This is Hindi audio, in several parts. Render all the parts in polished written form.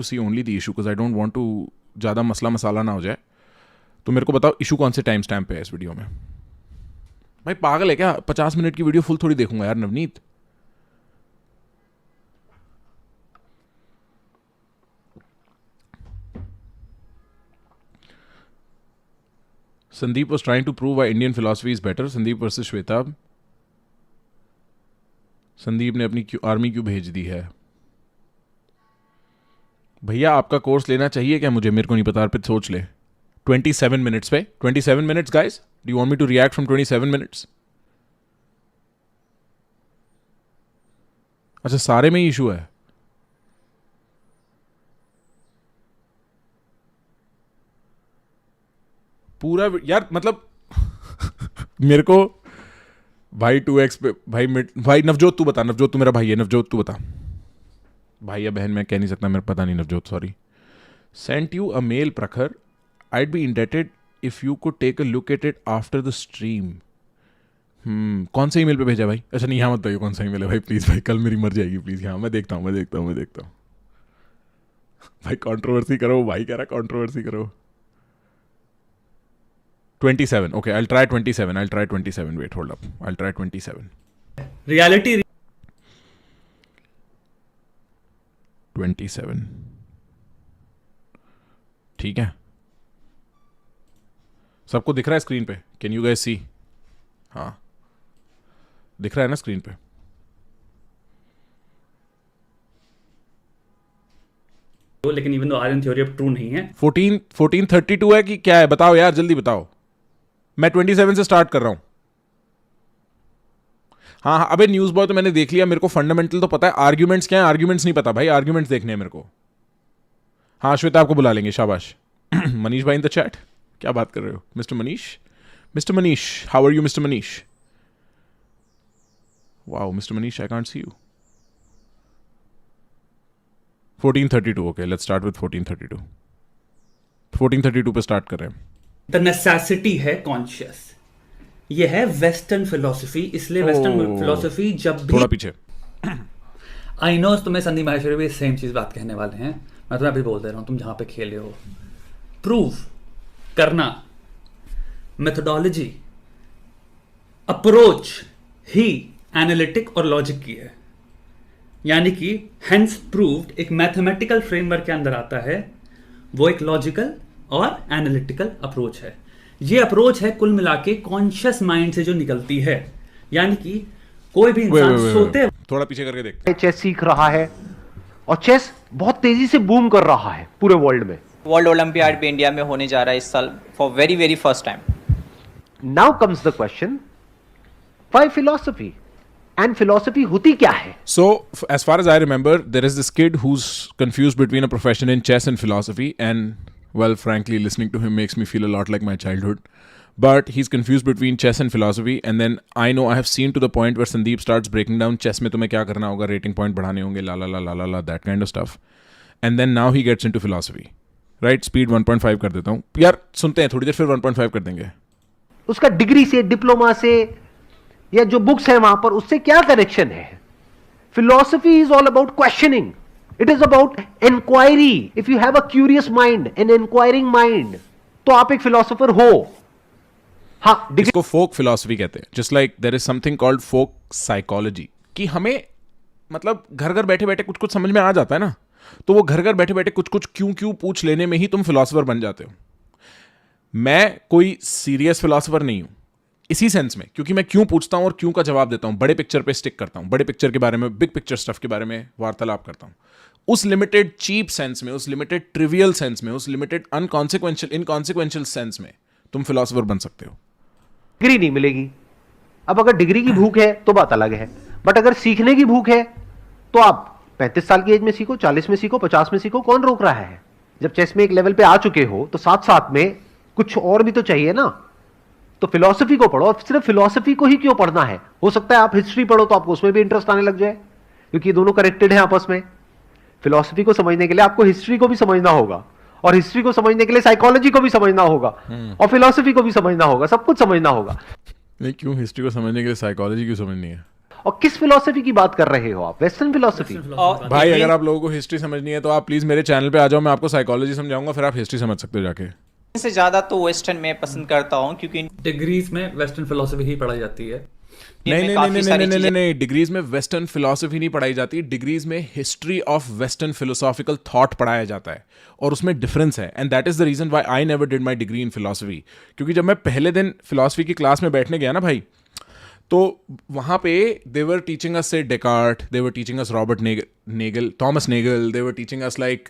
To see only the issue because I don't want to ज़्यादा मसला मसाला ना हो जाए. तो मेरे को बताओ इशू कौन से टाइम स्टैम्प पे है इस वीडियो में. भाई पागल है क्या? 50 मिनट की वीडियो फुल थोड़ी देखूंगा यार Navneet. Sandeep was trying to prove why Indian philosophy is better. Sandeep versus Shweta. Sandeep ने अपनी आर्मी क्यों भेज दी है? भैया आपका कोर्स लेना चाहिए क्या मुझे? मेरे को नहीं पता. अर्पित सोच ले. 27 मिनट्स पे 27 minutes guys. Do you want me to react from 27 minutes? अच्छा सारे में ही इशू है. पूरा यार मतलब मेरे को भाई 2x पे भाई नवजोत तू बता. नवजोत तू मेरा भाई है. नवजोत तू बता. भाई या बहन मैं कह नहीं सकता, मेरे पता नहीं. Navjot sorry. Sent you a mail Prakhar. I'd be indebted if you could take a look at it after the stream. कौन से ईमेल पे भेजा भाई? अच्छा नहीं यहाँ मत बताइए कौन सा ईमेल है भाई प्लीज. भाई कल मेरी मर जाएगी प्लीज. यहाँ मैं देखता हूँ. भाई कंट्रोवर्सी करो. भाई कह रहा कंट्रोवर्सी करो. 27. Okay, I'll try 27. Wait, hold up. I'll try 27. Reality. 27. ठीक है. सबको दिख रहा है स्क्रीन पे? Can you guys see? हाँ दिख रहा है ना स्क्रीन पे? लेकिन even though Aryan theory of true नहीं है. 1432 है कि क्या है? बताओ यार जल्दी बताओ. मैं 27 से स्टार्ट कर रहा हूं. हाँ अबे न्यूज बॉय तो मैंने देख लिया. मेरे को फंडामेंटल तो पता है. आर्ग्यूमेंट्स क्या है? आर्ग्यूमेंट्स नहीं पता भाई. आर्ग्यूमेंट्स देखने हैं मेरे को. हाँ श्वेता आपको बुला लेंगे. शाबाश. मनीष भाई इन द चैट. क्या बात कर रहे हो mister Manish? How are you mister Manish? Wow mister Manish I can't see you. 1432. Okay let's start with 1432. 1432 पे स्टार्ट कर रहे हैं. द नेसेसिटी है कॉन्शियस. ये है वेस्टर्न फिलोसफी. इसलिए वेस्टर्न फिलोसफी जब भी थोड़ा पीछे. आई नो तुम्हें संदीप माहेश्वरी भी सेम चीज बात कहने वाले हैं. मैं तुम्हें अभी बोल दे रहा हूं. तुम जहां पे खेले हो प्रूव करना, मेथोडोलॉजी, अप्रोच ही एनालिटिक और लॉजिक की है. यानी कि हेंस प्रूव्ड एक मैथमेटिकल फ्रेमवर्क के अंदर आता है. वो एक लॉजिकल और एनालिटिकल अप्रोच है. ये अप्रोच है कुल मिला के कॉन्शियस माइंड से जो निकलती है. यानी कि कोई भी इंसान सोते थोड़ा पीछे करके देखते. चेस सीख रहा है और चेस बहुत तेजी से बूम कर रहा है पूरे वर्ल्ड में. वर्ल्ड ओलंपियाड भी इंडिया में होने जा रहा है इस साल for very very first time. Now comes the question, why philosophy? And philosophy होती क्या है? So, as far as I remember, there is this kid who's confused between a profession in chess and philosophy, and well, frankly, listening to him makes me feel a lot like my childhood. But he's confused between chess and philosophy, and then I know I have seen to the point where Sandeep starts breaking down chess में तुम्हें क्या करना होगा, rating point बढ़ाने होंगे, la that kind of stuff. And then now he gets into philosophy, right? Speed 1.5 कर देता हूँ यार. सुनते हैं थोड़ी देर, फिर 1.5 कर देंगे. उसका डिग्री से, डिप्लोमा से, या जो बुक्स है वहां पर, उससे क्या कनेक्शन है? Philosophy is all about questioning. It is about inquiry. If you have a curious mind, an inquiring mind, तो आप एक फिलोसोफर हो. हाँ इसको फोक फिलॉसफी कहते हैं. Just like there is something called folk psychology. कि हमें मतलब घर घर बैठे बैठे कुछ कुछ समझ में आ जाता है ना, तो वो घर घर बैठे बैठे कुछ कुछ क्यों पूछ लेने में ही तुम फिलोसोफर बन जाते हो. मैं कोई सीरियस फिलोसोफर नहीं हूं इसी सेंस में, क्योंकि मैं क्यों पूछता हूं और क्यों का जवाब देता हूं. बड़े पिक्चर पे स्टिक करता हूं. बड़े पिक्चर के बारे में, बिग पिक्चर स्टफ के बारे में वार्तालाप करता हूं. उस लिमिटेड चीप सेंस में, उस लिमिटेड ट्रिवियल सेंस में, उस लिमिटेड अनकॉन्सिक्वेंशियल इनकॉन्सिक्वेंशियल सेंस में तुम फिलोसोफर बन सकते हो. डिग्री नहीं मिलेगी. अब अगर डिग्री की भूख है तो बात अलग है, बट अगर सीखने की भूख है तो आप 35 साल की एज में सीखो, 40 में सीखो, 50 में सीखो. कौन रोक रहा है? जब चेस में एक लेवल पे आ चुके हो तो साथ साथ में कुछ और भी तो चाहिए ना. तो फिलॉसफी को पढ़ो. और सिर्फ फिलॉसफी को ही क्यों पढ़ना है? हो सकता है आप हिस्ट्री पढ़ो तो आपको उसमें भी इंटरेस्ट आने लग जाए, क्योंकि ये दोनों कनेक्टेड हैं आपस में. फिलॉसफी को समझने के लिए आपको हिस्ट्री को भी समझना होगा, और हिस्ट्री को समझने के लिए साइकोलॉजी को भी समझना होगा, और फिलॉसफी को भी समझना होगा. सब कुछ समझना होगा. नहीं क्यों हिस्ट्री को समझने के लिए साइकोलॉजी क्यों समझनी है? और किस फिलॉसफी की बात कर रहे हो आप? Western philosophy? और भाई अगर आप लोगों को हिस्ट्री समझनी है तो आप प्लीज मेरे चैनल पे आ जाओ, मैं आपको साइकोलॉजी समझाऊंगा, फिर आप हिस्ट्री समझ सकते हो जाके। से ज्यादा तो वेस्टर्न में पसंद करता हूँ, क्योंकि डिग्रीज में वेस्टर्न फिलोसफी ही पढ़ाई जाती है। नहीं में नहीं काफी नहीं सारी नहीं नहीं चीजें नहीं डिग्रीज में वेस्टर्न फिलोसफी नहीं पढ़ाई जाती, डिग्रीज में history of western philosophical thought पढ़ाया जाता है, और उसमें डिफरेंस है। And that is the reason why I never did my degree in philosophy. क्योंकि जब मैं पहले दिन फिलोसफी की क्लास में बैठने गया ना भाई, तो वहाँ पे दे वर टीचिंग अस से Descartes, they were teaching us Robert Naegele, Thomas Naegele, they were teaching us like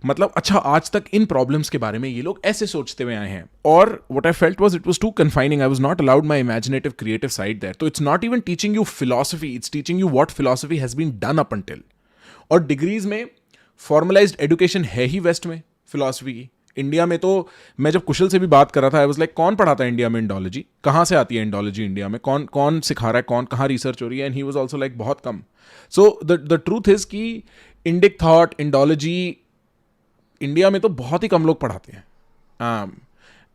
मतलब अच्छा आज तक इन प्रॉब्लम्स के बारे में ये लोग ऐसे सोचते हुए आए हैं। और what I felt was it was too confining, I was not allowed my imaginative creative side there. तो it's not even teaching you philosophy, it's teaching you what philosophy has been done up until. और डिग्रीज में फॉर्मलाइज्ड एजुकेशन है ही वेस्ट में फिलोसफी की। इंडिया में तो मैं जब कुशल से भी बात कर रहा था, आई वाज लाइक कौन पढ़ाता है इंडिया में इंडोलॉजी, कहाँ से आती है इंडोलॉजी इंडिया में, कौन कौन सिखा रहा है, कौन कहाँ रिसर्च हो रही है। And he was also like बहुत कम। सो द ट्रूथ इज कि इंडिक थॉट, इंडोलॉजी इंडिया में तो बहुत ही कम लोग पढ़ाते हैं।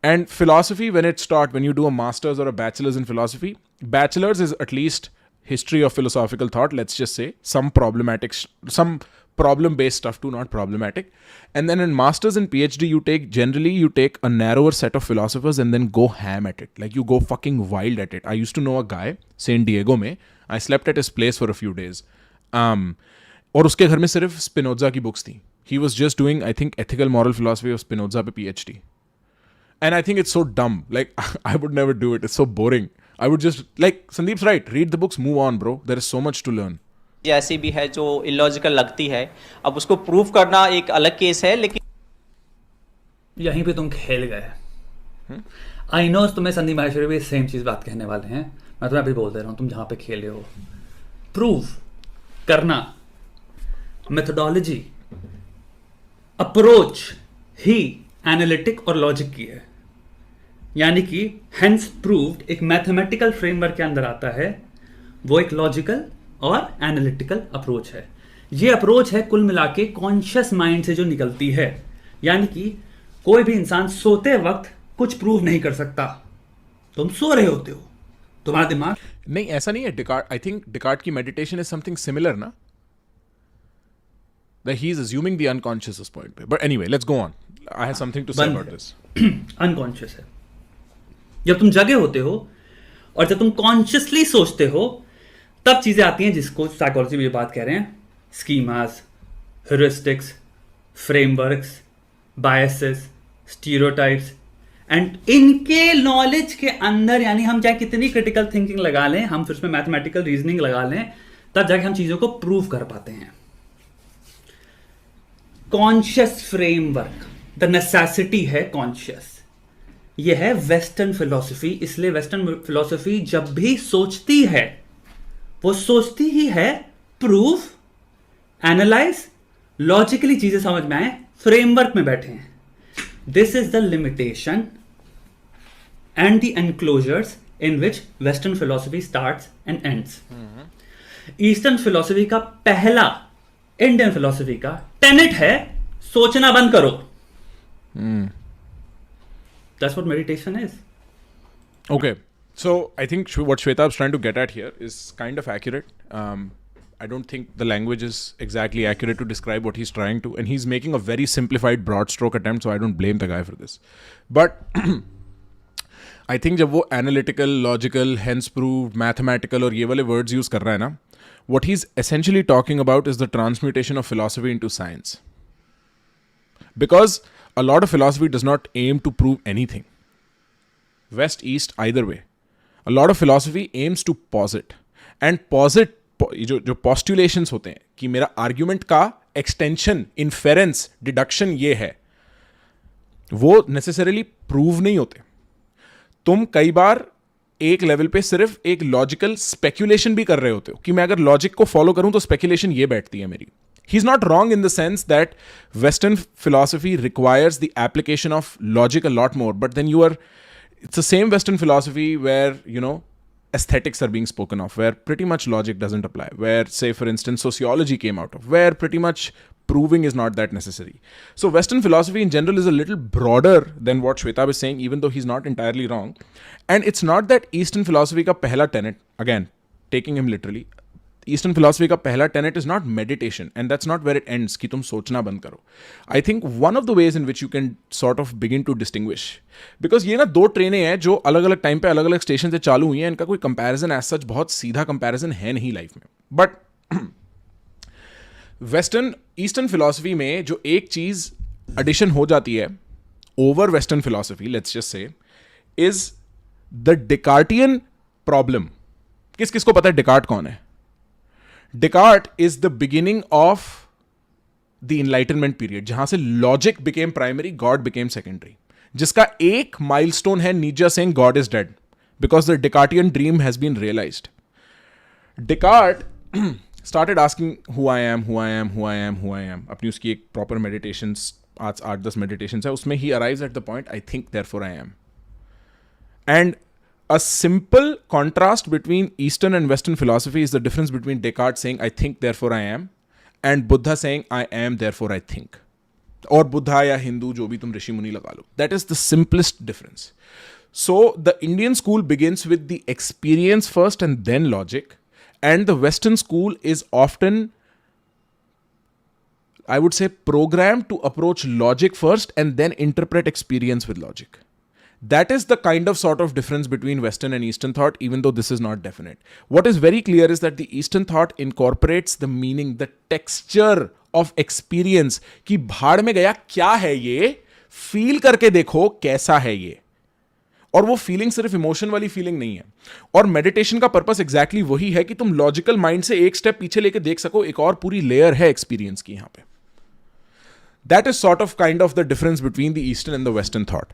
And philosophy when it's taught, when you do a master's or a bachelor's in philosophy, bachelor's is at least history of philosophical thought, let's just say some problem based stuff too, not problematic. And then in masters and PhD you take a narrower set of philosophers and then go ham at it, like you go fucking wild at it. I used to know a guy San Diego में, I slept at his place for a few days, और उसके घर में सिर्फ स्पिनोजा की बुक्स थी। He was just doing, I think, ethical moral philosophy of Spinoza पे PhD. And I think it's so dumb. Like, I would never do it. It's so boring. I would just, like, Sandeep's right. Read the books, move on, bro. There is so much to learn. ऐसी भी है जो इलॉजिकल लगती है। अब उसको प्रूव करना एक अलग केस है, लेकिन यहीं पे तुम खेल गए। आई नो तुम्हें संदीप माहेश्वरी भी सेम चीज बात कहने वाले हैं, मैं तुम्हें अभी बोल दे रहा हूं, तुम जहां पे खेले हो प्रूव करना, मेथोडोलॉजी, अप्रोच ही एनालिटिक और लॉजिक की है। यानी कि हेंस प्रूव्ड एक मैथमेटिकल फ्रेमवर्क के अंदर आता है, वो एक लॉजिकल और एनालिटिकल अप्रोच है। ये अप्रोच है कुल मिला के कॉन्शियस माइंड से जो निकलती है। यानी कि कोई भी इंसान सोते वक्त कुछ प्रूव नहीं कर सकता। तुम सो रहे होते हो, तुम्हारा दिमाग नहीं, ऐसा नहीं है। डिकार्ट, आई थिंक डिकार्ट की मेडिटेशन इज समथिंग सिमिलर ना, that he is assuming the unconscious is point पे. But anyway, let's go on. I have something to say about this. Unconscious है। जब तुम जगे होते हो और जब तुम कॉन्शियसली सोचते हो, तब चीजें आती हैं जिसको साइकोलॉजी में ये बात कह रहे हैं, schemas, heuristics, frameworks, biases, stereotypes. And इनके नॉलेज के अंदर, यानी हम चाहे कितनी क्रिटिकल थिंकिंग लगा लें, हम फिर उसमें मैथमेटिकल रीजनिंग लगा लें, तब जाके हम चीजों को प्रूव कर पाते हैं। कॉन्शियस फ्रेमवर्क, द नेसेसिटी है कॉन्शियस। यह है वेस्टर्न फिलॉसफी। इसलिए वेस्टर्न फिलॉसफी जब भी सोचती है, वो सोचती ही है प्रूफ, एनालाइज, लॉजिकली चीजें समझ में आए, फ्रेमवर्क में बैठे हैं। This is the limitation and the enclosures in which western philosophy starts and ends. Eastern philosophy का पहला, इंडियन फिलॉसफी का टेनेट है, सोचना बंद करो। That's what meditation is. Okay, so I think what Shweta is trying to get at here is kind of accurate. I don't think the language is exactly accurate to describe what he's trying to, and he's making a very simplified broad stroke attempt, so I don't blame the guy for this. But I think जब वो analytical, logical, hence proved, mathematical और ये वाले words use कर रहा है ना, what he's essentially talking about is the transmutation of philosophy into science. Because a lot of philosophy does not aim to prove anything. West, East, either way. A lot of philosophy aims to posit. And posit, जो postulations होते हैं कि मेरा argument का extension, inference, deduction ये है, वो necessarily prove नहीं होते। तुम कई बार एक लेवल पे सिर्फ एक लॉजिकल स्पेक्यूलेशन भी कर रहे होते हो कि मैं अगर लॉजिक को फॉलो करूं तो स्पेक्यूलेशन ये बैठती है मेरी। He is not wrong in the sense that western philosophy requires the application of logic a lot more, but then you are, it's the same Western philosophy where, you know, aesthetics are being spoken of, where pretty much logic doesn't apply, where, say, for instance, sociology came out of, where pretty much proving is not that necessary. So Western philosophy in general is a little broader than what Shwetab is saying, even though he's not entirely wrong. And it's not that Eastern philosophy ka pehla tenet, again, taking him literally, eastern philosophy का पहला tenet is not meditation and that's not where it ends कि तुम सोचना बंद करो. I think one of the ways in which you can sort of begin to distinguish, because ये ना दो ट्रेनें हैं जो अलग अलग टाइम पे अलग अलग स्टेशन से चालू हुई हैं, इनका कोई कंपैरिजन एज सच बहुत सीधा कंपैरिजन है नहीं लाइफ में. बट वेस्टर्न ईस्टर्न फिलोसफी में जो एक चीज एडिशन हो जाती है over western philosophy, let's just say, is the Cartesian problem. किस किस को पता है डिकार्ट कौन है? Descartes is the beginning of the enlightenment period, जहां से logic became primary, God became secondary, जिसका एक माइलस्टोन है Nietzsche saying God is dead because the Cartesian dream has been realised. Descartes started asking who I am, who I am, who I am, who I am. अपनी उसकी एक प्रॉपर मेडिटेशंस 8-10 मेडिटेशंस है, उसमें ही arrives at the point I think therefore I am. And a simple contrast between Eastern and Western philosophy is the difference between Descartes saying I think therefore I am and Buddha saying I am therefore I think. और बुद्धा या हिंदू जो भी तुम ऋषि मुनि लगा लो, that is the simplest difference. So the Indian school begins with the experience first and then logic. And the Western school is often, I would say, programmed to approach logic first and then interpret experience with logic. That is the kind of sort of difference between Western and Eastern thought, even though this is not definite. What is very clear is that the Eastern thought incorporates the meaning, the texture of experience. कि भाड़ में गया क्या है ये, फील करके देखो कैसा है ये. और वो फीलिंग सिर्फ इमोशन वाली फीलिंग नहीं है. और मेडिटेशन का पर्पस एग्जैक्टली वही है कि तुम लॉजिकल माइंड से एक स्टेप पीछे लेके देख सको, एक और पूरी लेयर है एक्सपीरियंस की यहां पे. That is sort of kind of the difference between the Eastern and the Western thought.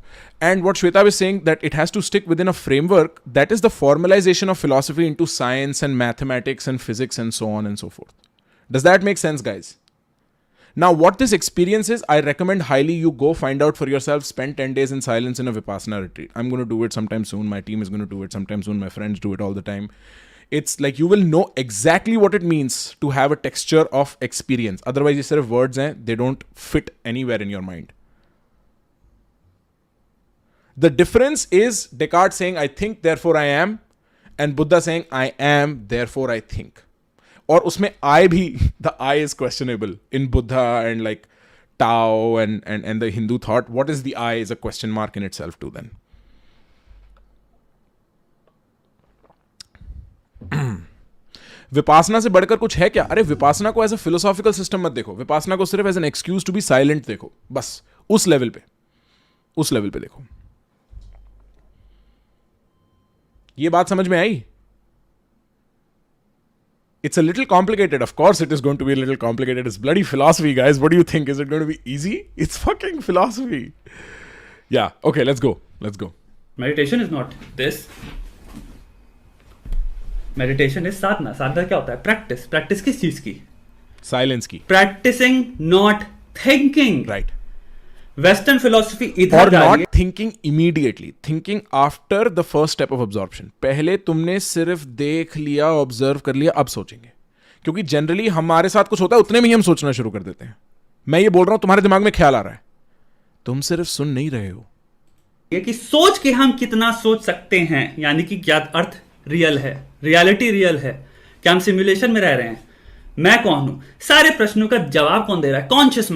And what Shweta was saying, that it has to stick within a framework, that is the formalization of philosophy into science and mathematics and physics and so on and so forth. Does that make sense, guys? Now, what this experience is, I recommend highly you go find out for yourself, spend 10 days in silence in a Vipassana retreat. I'm going to do it sometime soon. My team is going to do it sometime soon. My friends do it all the time. It's like you will know exactly what it means to have a texture of experience. Otherwise, these sort of words, they don't fit anywhere in your mind. The difference is Descartes saying, I think, therefore I am, and Buddha saying, I am, therefore I think. और उसमें I भी, the I is questionable in Buddha and like Tao and the Hindu thought. What is the I is a question mark in itself too then. Vipassana से बढ़कर कुछ है क्या? अरे विपासना को एज अ फिलोसॉफिकल सिस्टम मत देखो, विपासना को सिर्फ as an excuse to be silent देखो, बस उस लेवल पे देखो. ये बात समझ में आई? It's a little complicated. Of course, it is going to be a little complicated. It's bloody philosophy, guys. What do you think? Is it going to be easy? It's fucking philosophy. Yeah. Okay, let's go. Meditation is not this. Meditation is sadhana. Sadhana क्या होता है? Practice. Practice किस चीज की? Silence की. Practicing, not thinking. Right. Western philosophy Or इधर जा रही not thinking immediately. Thinking after the first step of absorption. पहले तुमने सिर्फ देख लिया, ऑब्जर्व कर लिया, अब सोचेंगे. क्योंकि जनरली हमारे साथ कुछ होता है, उतने में ही हम सोचना शुरू कर देते हैं. मैं ये बोल रहा हूं, तुम्हारे दिमाग में ख्याल आ रहा है, तुम सिर्फ सुन नहीं रहे हो. ये कि सोच के हम कितना सोच सकते हैं, यानी कि क्या अर्थ रियल है, रियलिटी रियल है, क्या हम सिमुलेशन में रह रहे हैं, मैं कौन हूं, सारे प्रश्नों का जवाब कौन दे रहा है? कॉन्शियस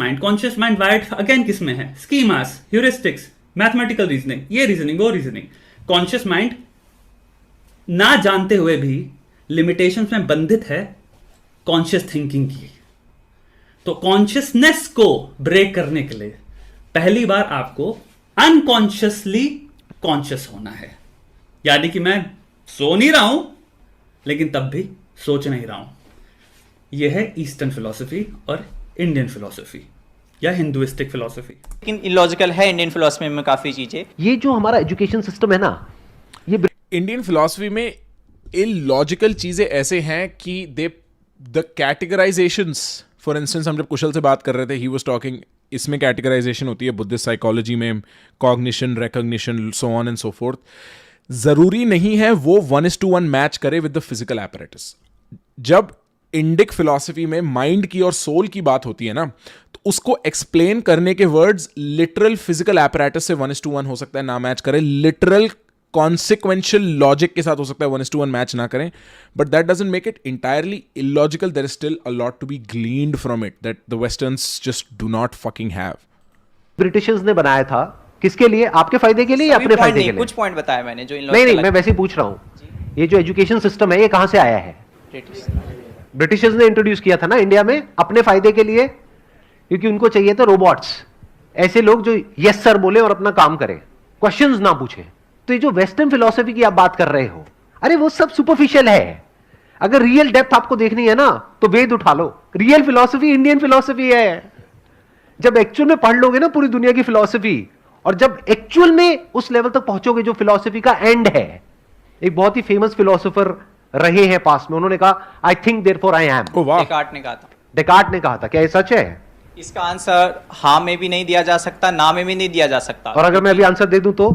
माइंड वाइड अगेन किस में है? स्कीमास, ह्यूरिस्टिक्स, मैथमेटिकल रीजनिंग, ये रीजनिंग, वो रीजनिंग. कॉन्शियस माइंड ना जानते हुए भी लिमिटेशंस में बंधित है कॉन्शियस थिंकिंग की. तो कॉन्शियसनेस को ब्रेक करने के लिए पहली बार आपको अनकॉन्शियसली कॉन्शियस होना है. यानी कि मैं सो नहीं रहा हूं, लेकिन तब भी सोच नहीं रहा हूं. यह है ईस्टर्न फिलॉसफी और इंडियन फिलॉसफी या हिंदुइस्टिक फिलॉसफी. लेकिन इलॉजिकल है इंडियन फिलोसफी में काफ़ी चीज़ें. ये जो हमारा एजुकेशन सिस्टम है ना, ये इंडियन फिलॉसफी में इलॉजिकल चीजें ऐसे हैं कि द कैटेगराइजेशंस, फॉर इंस्टेंस हम जब कुशल से बात कर रहे थे, ही वाज टॉकिंग, इसमें कैटेगराइजेशन होती है बुद्धिस्ट साइकोलॉजी में, cognition, recognition, so on and so fourth. जरूरी नहीं है वो 1:1 मैच करे विद द फिजिकल एपरेटस. जब इंडिक फिलॉसफी में माइंड की और सोल की बात होती है ना, तो उसको एक्सप्लेन करने के वर्ड्स लिटरल फिजिकल एपरेटस से 1:1 हो सकता है ना मैच करे लिटरल कॉन्सिक्वेंशियल लॉजिक के साथ हो सकता है 1:1 मैच ना करें, but that doesn't make it entirely illogical. There is still a lot to be gleaned from it that the westerns just do not fucking have. Britishers ने बनाया था किसके लिए? आपके फायदे के लिए या अपने फायदे के लिए? कुछ पॉइंट बताया मैंने जो नहीं, मैं वैसे ही पूछ रहा हूं. ये जो एजुकेशन सिस्टम है ये कहां से आया है? ब्रिटिशर्स ने इंट्रोड्यूस किया था ना इंडिया में अपने फायदे के लिए, क्योंकि उनको चाहिए था रोबोट्स, ऐसे लोग जो यस सर बोले और अपना काम करें, क्वेश्चंस ना पूछे. तो ये जो वेस्टर्न फिलॉसफी की आप बात कर रहे हो, अरे वो सब सुपरफिशियल है. अगर रियल डेप्थ आपको देखनी है ना तो वेद उठा लो. रियल फिलॉसफी इंडियन फिलॉसफी है. जब एक्चुअल में पढ़ लोगे ना पूरी दुनिया की फिलॉसफी, और जब एक्चुअल में उस लेवल तक पहुंचोगे जो फिलॉसफी का एंड है. एक बहुत ही फेमस फिलोसोफर रहे हैं पास्ट में, उन्होंने कहा I think therefore I am. Descartes ने कहा था. डेकार्ट ने कहा था. क्या ये सच है? इसका आंसर हाँ में भी नहीं दिया जा सकता, ना में भी नहीं दिया जा सकता. और अगर मैं अभी आंसर दे दूं तो?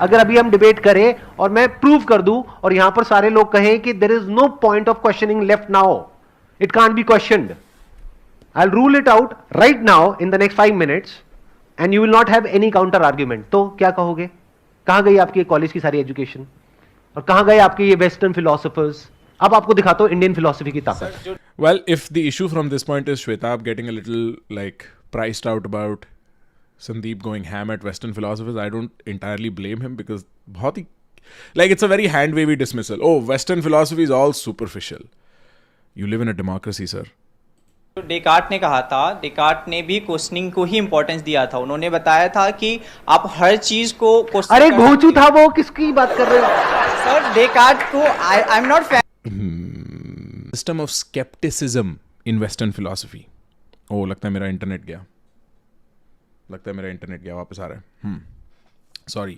अगर अभी हम डिबेट करें और मैं प्रूव कर दूं और यहां पर सारे लोग कहें कि there is no point of questioning left now, it can't be questioned, I will rule it out right now in the next 5 minutes and you will not have any counter argument, तो क्या कहोगे? कहां गई आपकी कॉलेज की सारी एजुकेशन, और कहां गए आपके ये वेस्टर्न फिलोसोफर्स? अब आपको दिखाता हूं इंडियन फिलोसफी की ताकत. Well, if the issue from this point is Shwetab getting a little like priced out about Sandeep going ham at Western philosophers, I don't entirely blame him because बहुत ही like it's a very hand wavy dismissal. Oh, Western philosophy is all superficial. You live in a democracy, sir. Descartes ने कहा था, डेकार्ट ने भी क्वेश्चनिंग को ही इंपॉर्टेंस दिया था. उन्होंने बताया था कि आप हर चीज को क्वेश्चन. अरे घोंचू था वो, किसकी बात कर रहे हो सर? डेकार्ट को I am not System of skepticism in Western philosophy. Oh, लगता है मेरा इंटरनेट गया. वापस आ रहा है. Sorry.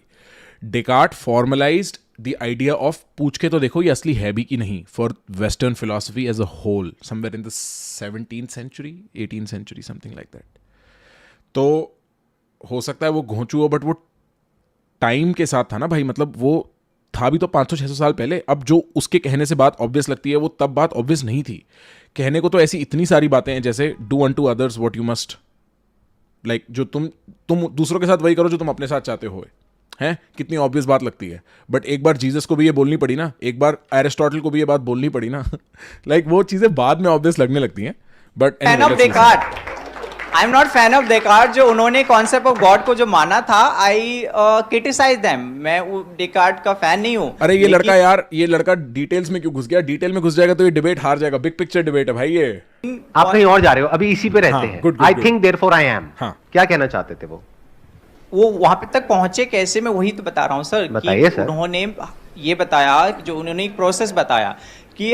Descartes formalized the idea of पूछ के तो देखो ये असली है भी कि नहीं for Western philosophy as a whole somewhere in the 17th century, 18th century, something like that. तो हो सकता है वो घोंचू हो, बट वो टाइम के साथ था ना भाई. मतलब वो था भी तो 500-600 साल पहले. अब जो उसके कहने से बात ऑब्वियस लगती है, वो तब बात ऑब्वियस नहीं थी. कहने को तो ऐसी इतनी सारी बातें हैं, जैसे do unto others what you must, like जो तुम दूसरों के साथ वही करो जो तुम अपने साथ चाहते हो. हैं, कितनी ऑब्वियस बात लगती है, बट एक बार जीसस को भी ये बोलनी पड़ी ना, एक बार एरिस्टोटल को भी ये बात बोलनी पड़ी ना. लाइक वो चीजें बाद में ऑब्वियस लगने लगती हैं. But fan of Descartes. I am not fan of Descartes. जो उन्होंने कॉन्सेप्ट ऑफ गॉड को जो माना था, आई क्रिटिसाइज देम. मैं डेकार्ट का फैन नहीं हूं. अरे ये लड़का डिटेल्स में क्यों घुस गया? डिटेल में घुस जाएगा तो ये डिबेट हार जाएगा. बिग पिक्चर डिबेट है भाई ये. आप कहीं और जा रहे हो, अभी इसी पे रहते हैं. I think therefore I am. क्या कहना चाहते थे वो वहां पे तक पहुंचे कैसे? मैं वही तो बता रहा हूं सर. बताइए सर. उन्होंने ये बताया, जो उन्होंने एक प्रोसेस बताया कि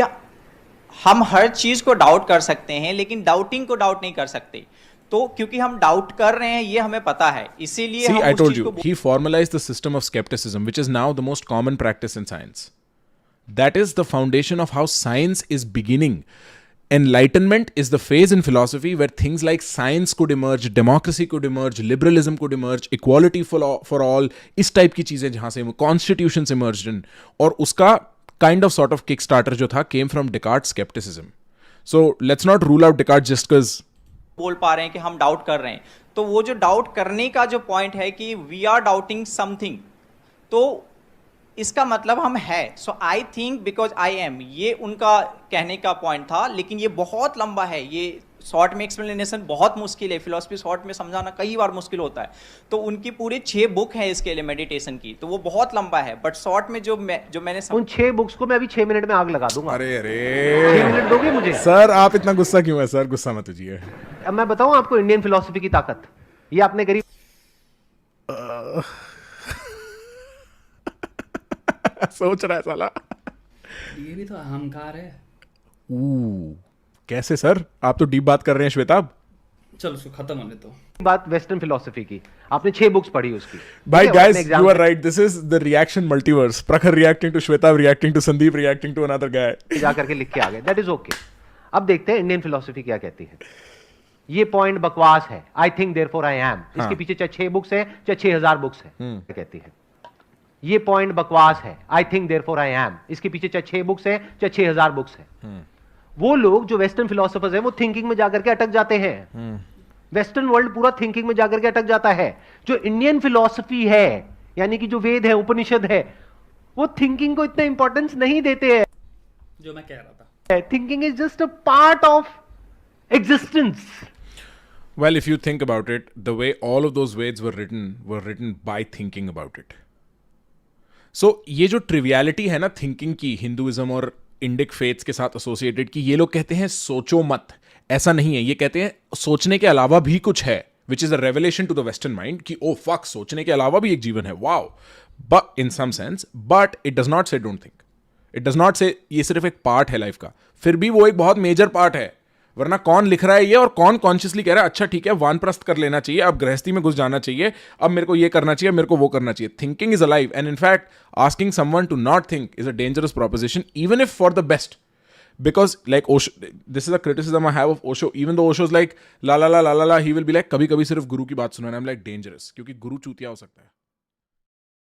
हम हर चीज को डाउट कर सकते हैं, लेकिन डाउटिंग को डाउट नहीं कर सकते. तो क्योंकि हम डाउट कर रहे हैं ये हमें पता है, इसीलिए See, हम I उस told चीज you, को he formalized the system of skepticism, which is now the most common practice in science. That is the foundation of how science is beginning. Enlightenment is the phase in philosophy where things like science could emerge, democracy could emerge, liberalism could emerge, equality for all, इस type की चीजें जहां से constitutions emerged in, और उसका kind of sort of kickstarter जो था came from Descartes' skepticism. So let's not rule out Descartes just because बोल पा रहे हैं कि हम डाउट कर रहे हैं. तो वो जो डाउट करने का जो पॉइंट है कि वी आर डाउटिंग समथिंग, तो इसका मतलब हम है. So I think because I am, ये उनका कहने का पॉइंट था. लेकिन ये बहुत लंबा है, ये शॉर्ट में एक्सप्लेनेशन बहुत मुश्किल है. फिलोसफी शॉर्ट में समझाना कई बार मुश्किल होता है. तो उनकी पूरे 6 बुक है इसके लिए मेडिटेशन की, तो वो बहुत लंबा है. बट शॉर्ट में जो मैंने उन 6 बुक्स को मैं अभी 6 मिनट में आग लगा दूंगा. अरे 6 मिनट दोगे मुझे? सर आप इतना गुस्सा क्यों है सर? गुस्सा मत कीजिए. अब मैं बताऊं आपको इंडियन फिलोसफी की ताकत. ये आपने गरीब सोच रहा है साला. ये भी तो अहंकार है. कैसे सर? आप तो डीप बात कर रहे हैं श्वेताब. चलो उसको खत्म होने दो. बात वेस्टर्न फिलोसफी की, आपने 6 बुक्स पढ़ी उसकी. भाई guys, you are right. This is the reaction multiverse. Prakhar reacting to Shwetab, reacting to Sandeep, reacting to another guy. जा करके लिख के आ गए. That is okay. अब देखते हैं इंडियन फिलोसफी क्या कहती है. ये पॉइंट बकवास है. I think therefore I am. इसके पीछे चाहे 6 बुक्स है चाहे 6000 बुक्स है. कहती है ये पॉइंट बकवास है. I think therefore I am. इसके पीछे चाहे 6 बुक्स है चाहे 6000 बुक्स है. वो लोग जो वेस्टर्न फिलोसोफर्स हैं वो थिंकिंग में जाकर के अटक जाते हैं. वेस्टर्न वर्ल्ड पूरा थिंकिंग में जाकर के अटक जाता है। जो इंडियन फिलॉसफी है, यानी कि जो वेद है, उपनिषद है, वो थिंकिंग को इतना इंपॉर्टेंस नहीं देते हैं। जो मैं कह रहा था, thinking is just a part of existence. Well, if you think about it, the way all of those Veds were written by thinking about it. So, ये जो ट्रिवियलिटी है ना थिंकिंग की, हिंदुइज्म और इंडिक फेथ्स के साथ एसोसिएटेड, कि ये लोग कहते हैं सोचो मत, ऐसा नहीं है। ये कहते हैं सोचने के अलावा भी कुछ है, which is a revelation to the western mind, कि ओ फक, सोचने के अलावा भी एक जीवन है, wow. But in some sense, but it does not say don't think, it does not say ये सिर्फ एक पार्ट है लाइफ का, फिर भी वो एक बहुत मेजर पार्ट है। वरना कौन लिख रहा है ये, और कौन कॉन्शियसली कह रहा है अच्छा ठीक है वानप्रस्थ कर लेना चाहिए, अब गृहस्थी में घुस जाना चाहिए, अब मेरे को ये करना चाहिए, मेरे को वो करना चाहिए। Thinking is alive, and in fact asking someone to not think is a dangerous proposition, even if for the best. Because like Osho, this is a criticism I have of Osho, even though Osho is like la la la la la la, he will be like कभी कभी सिर्फ गुरु की बात सुनाना, I'm like dangerous, क्योंकि गुरु चूतिया हो सकता है।